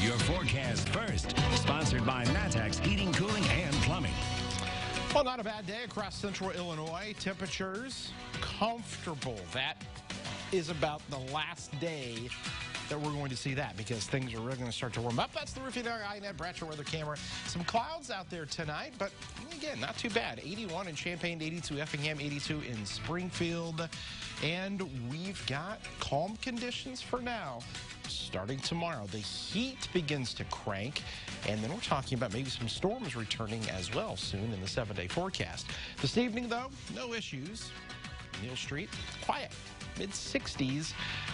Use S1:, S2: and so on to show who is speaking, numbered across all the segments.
S1: your forecast first. Sponsored by Matex Heating, Cooling, and Plumbing.
S2: Well, not a bad day across central Illinois. Temperatures comfortable. That is about the last day that we're going to see that because things are really going to start to warm up. That's the Roofing INET Bratcher weather camera. Some clouds out there tonight, but again, not too bad. 81 in Champaign, 82 Effingham, 82 in Springfield. And we've got calm conditions for now. Starting tomorrow, the heat begins to crank, and then we're talking about maybe some storms returning as well soon in the 7-day forecast. This evening, though, no issues. Neal Street, quiet. Mid-60s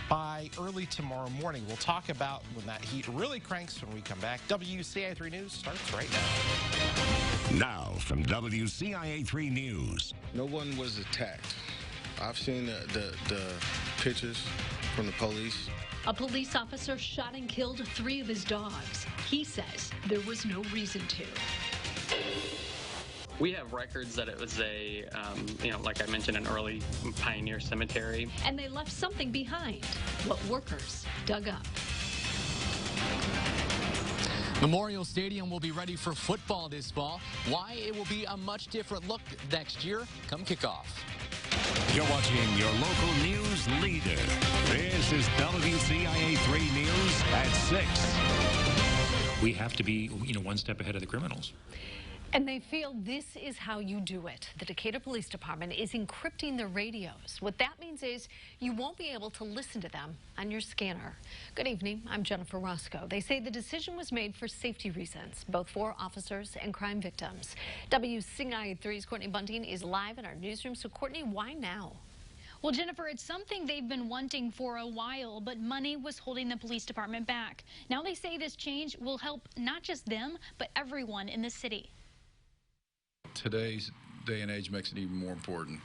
S2: by early tomorrow morning. We'll talk about when that heat really cranks when we come back. WCIA3 News starts right now.
S1: Now from WCIA3 News.
S3: No one was attacked. I've seen the pictures from the police.
S4: A police officer shot and killed 3 of his dogs. He says there was no reason to.
S5: We have records that it was a, like I mentioned, an early pioneer cemetery.
S4: And they left something behind, what workers dug up.
S6: Memorial Stadium will be ready for football this fall. Why it will be a much different look next year come kickoff.
S1: You're watching your local news leader. This is WCIA3 News at 6.
S7: We have to be, one step ahead of the criminals.
S4: And they feel this is how you do it. The Decatur Police Department is encrypting the radios. What that means is you won't be able to listen to them on your scanner. Good evening, I'm Jennifer Roscoe. They say the decision was made for safety reasons, both for officers and crime victims. WCIA3's Courtney Bunting is live in our newsroom. So Courtney, why now?
S8: Well, Jennifer, it's something they've been wanting for a while, but money was holding the police department back. Now they say this change will help not just them, but everyone in the city.
S9: Today's day and age makes it even more important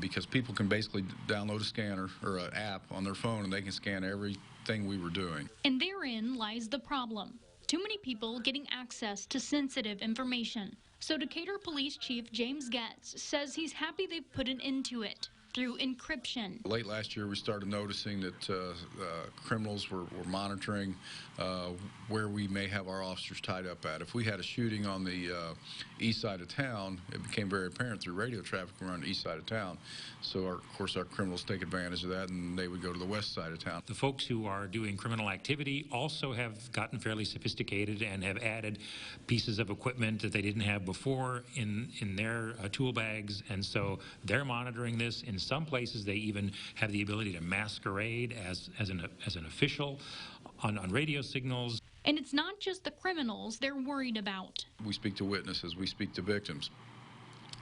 S9: because people can basically download a scanner or an app on their phone and they can scan everything we were doing.
S8: And therein lies the problem. Too many people getting access to sensitive information. So Decatur Police Chief James Getz says he's happy they've put an end to it through encryption.
S9: Late last year, we started noticing that criminals were monitoring where we may have our officers tied up at. If we had a shooting on the east side of town, it became very apparent through radio traffic around the east side of town. So, of course, our criminals take advantage of that, and they would go to the west side of town.
S7: The folks who are doing criminal activity also have gotten fairly sophisticated and have added pieces of equipment that they didn't have before in their tool bags, and so they're monitoring this. In some places, they even have the ability to masquerade as an official on radio signals.
S8: And it's not just the criminals they're worried about.
S9: We speak to witnesses, we speak to victims.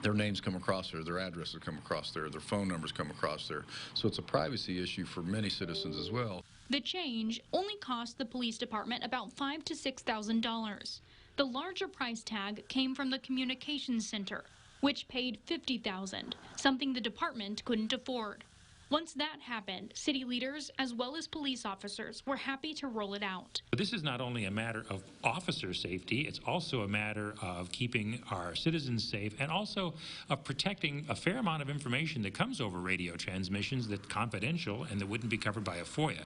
S9: Their names come across there, their addresses come across there, their phone numbers come across there. So it's a privacy issue for many citizens as well.
S8: The change only cost the police department about $5,000 to $6,000. The larger price tag came from the communications center, which paid $50,000, something the department couldn't afford. Once that happened, city leaders as well as police officers were happy to roll it out.
S7: But this is not only a matter of officer safety, it's also a matter of keeping our citizens safe and also of protecting a fair amount of information that comes over radio transmissions that's confidential and that wouldn't be covered by a FOIA.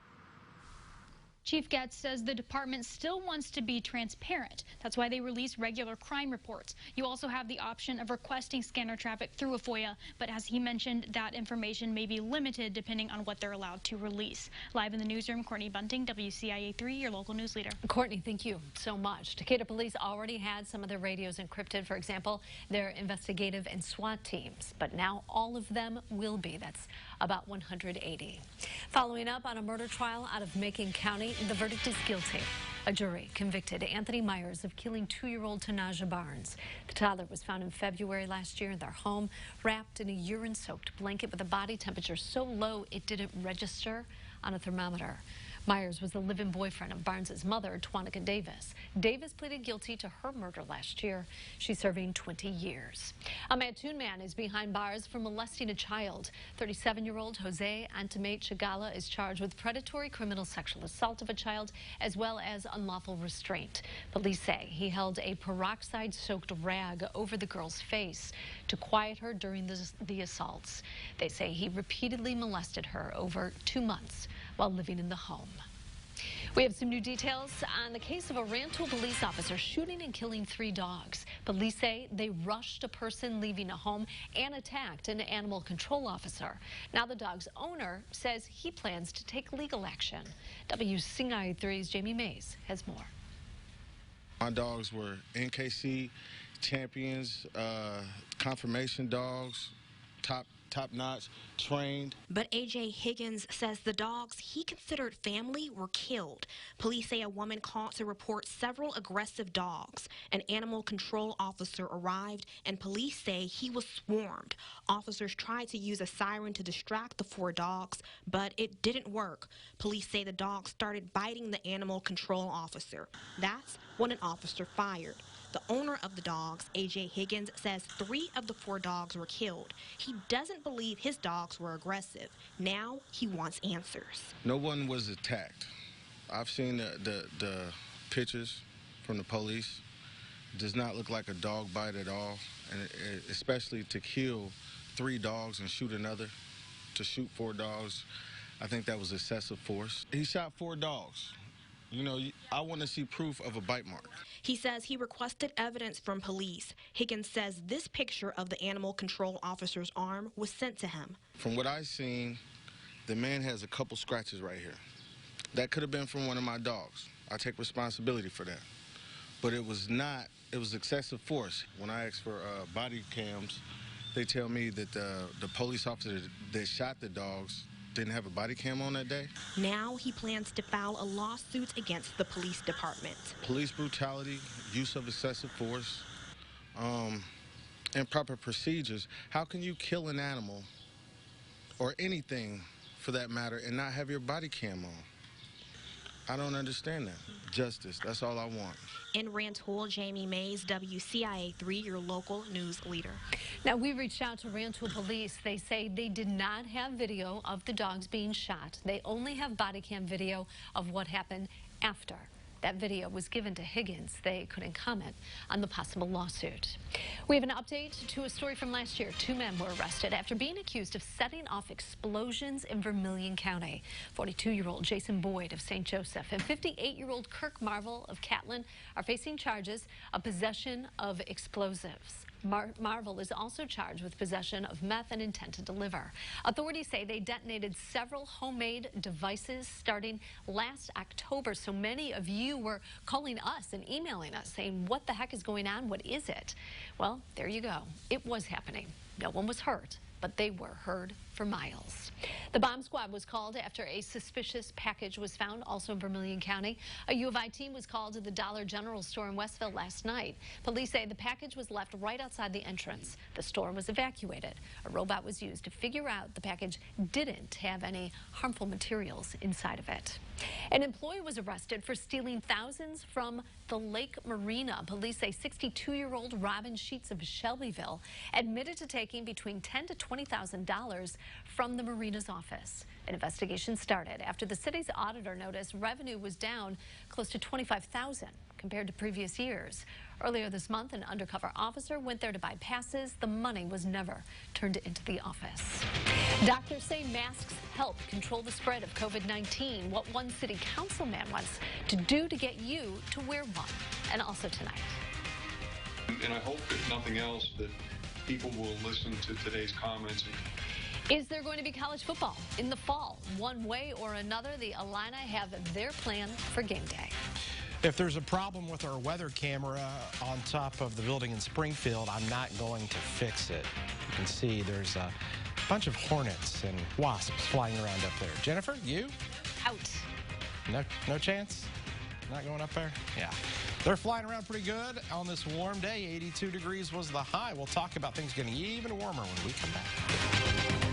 S8: Chief Getz says the department still wants to be transparent. That's why they release regular crime reports. You also have the option of requesting scanner traffic through a FOIA, but as he mentioned, that information may be limited depending on what they're allowed to release. Live in the newsroom, Courtney Bunting, WCIA3, your local news leader.
S4: Courtney, thank you so much. Decatur police already had some of their radios encrypted, for example, their investigative and SWAT teams, but now all of them will be. That's about 180. Following up on a murder trial out of Macon County, the verdict is guilty. A jury convicted Anthony Myers of killing 2-year-old Tanaja Barnes. The toddler was found in February last year in their home, wrapped in a urine-soaked blanket with a body temperature so low it didn't register on a thermometer. Myers was the live-in boyfriend of Barnes' mother, Twanica Davis. Davis pleaded guilty to her murder last year. She's serving 20 years. A Mattoon man is behind bars for molesting a child. 37-year-old Jose Antimate Chagala is charged with predatory criminal sexual assault of a child as well as unlawful restraint. Police say he held a peroxide-soaked rag over the girl's face to quiet her during the assaults. They say he repeatedly molested her over 2 months while living in the home. We have some new details on the case of a Rantoul police officer shooting and killing 3 dogs. Police say they rushed a person leaving a home and attacked an animal control officer. Now the dog's owner says he plans to take legal action. WCIA3's Jamie Mays has more.
S3: My dogs were NKC champions, confirmation dogs, top-notch, trained.
S10: But A.J. Higgins says the dogs he considered family were killed. Police say a woman called to report several aggressive dogs. An animal control officer arrived, and police say he was swarmed. Officers tried to use a siren to distract the 4 dogs, but it didn't work. Police say the dogs started biting the animal control officer. That's when an officer fired. The owner of the dogs, A.J. Higgins, says 3 of the 4 dogs were killed. He doesn't believe his dogs were aggressive. Now he wants answers.
S3: No one was attacked. I've seen the pictures from the police. It does not look like a dog bite at all, and especially to kill 3 dogs and shoot another, to shoot 4 dogs, I think that was excessive force. He shot 4 dogs. You know, I want to see proof of a bite mark.
S10: He says he requested evidence from police. Higgins says this picture of the animal control officer's arm was sent to him.
S3: From what I've seen, the man has a couple scratches right here. That could have been from one of my dogs. I take responsibility for that. But it was not, it was excessive force. When I ask for body cams, they tell me that the police officer that shot the dogs didn't have a body cam on that day.
S10: Now he plans to file a lawsuit against the police department.
S3: Police brutality, use of excessive force, improper procedures. How can you kill an animal or anything for that matter and not have your body cam on? I don't understand that. Justice, that's all I want.
S10: In Rantoul, Jamie Mays, WCIA3, your local news leader.
S4: Now, we reached out to Rantoul police. They say they did not have video of the dogs being shot. They only have body cam video of what happened after. That video was given to Higgins. They couldn't comment on the possible lawsuit. We have an update to a story from last year. 2 men were arrested after being accused of setting off explosions in Vermilion County. 42-year-old Jason Boyd of St. Joseph and 58-year-old Kirk Marvel of Catlin are facing charges of possession of explosives. Marvel is also charged with possession of meth and intent to deliver. Authorities say they detonated several homemade devices starting last October. So many of you were calling us and emailing us saying, what the heck is going on? What is it? Well, there you go. It was happening. No one was hurt, but they were heard for miles. The bomb squad was called after a suspicious package was found also in Vermilion County. A U of I team was called to the Dollar General store in Westville last night. Police say the package was left right outside the entrance. The store was evacuated. A robot was used to figure out the package didn't have any harmful materials inside of it. An employee was arrested for stealing thousands from the Lake Marina. Police say 62-year-old Robin Sheets of Shelbyville admitted to taking between $10,000 to $20,000 from the marina's office. An investigation started after the city's auditor noticed revenue was down close to $25,000 compared to previous years. Earlier this month, an undercover officer went there to buy passes. The money was never turned into the office. Doctors say masks help control the spread of COVID-19. What one city councilman wants to do to get you to wear one. And also tonight.
S11: And I hope, if nothing else, that people will listen to today's comments.
S4: Is there going to be college football in the fall? One way or another, the Illini have their plan for game day.
S2: If there's a problem with our weather camera on top of the building in Springfield, I'm not going to fix it. You can see there's a bunch of hornets and wasps flying around up there. Jennifer, you?
S4: Out.
S2: No chance? Not going up there? Yeah. They're flying around pretty good on this warm day. 82 degrees was the high. We'll talk about things getting even warmer when we come back.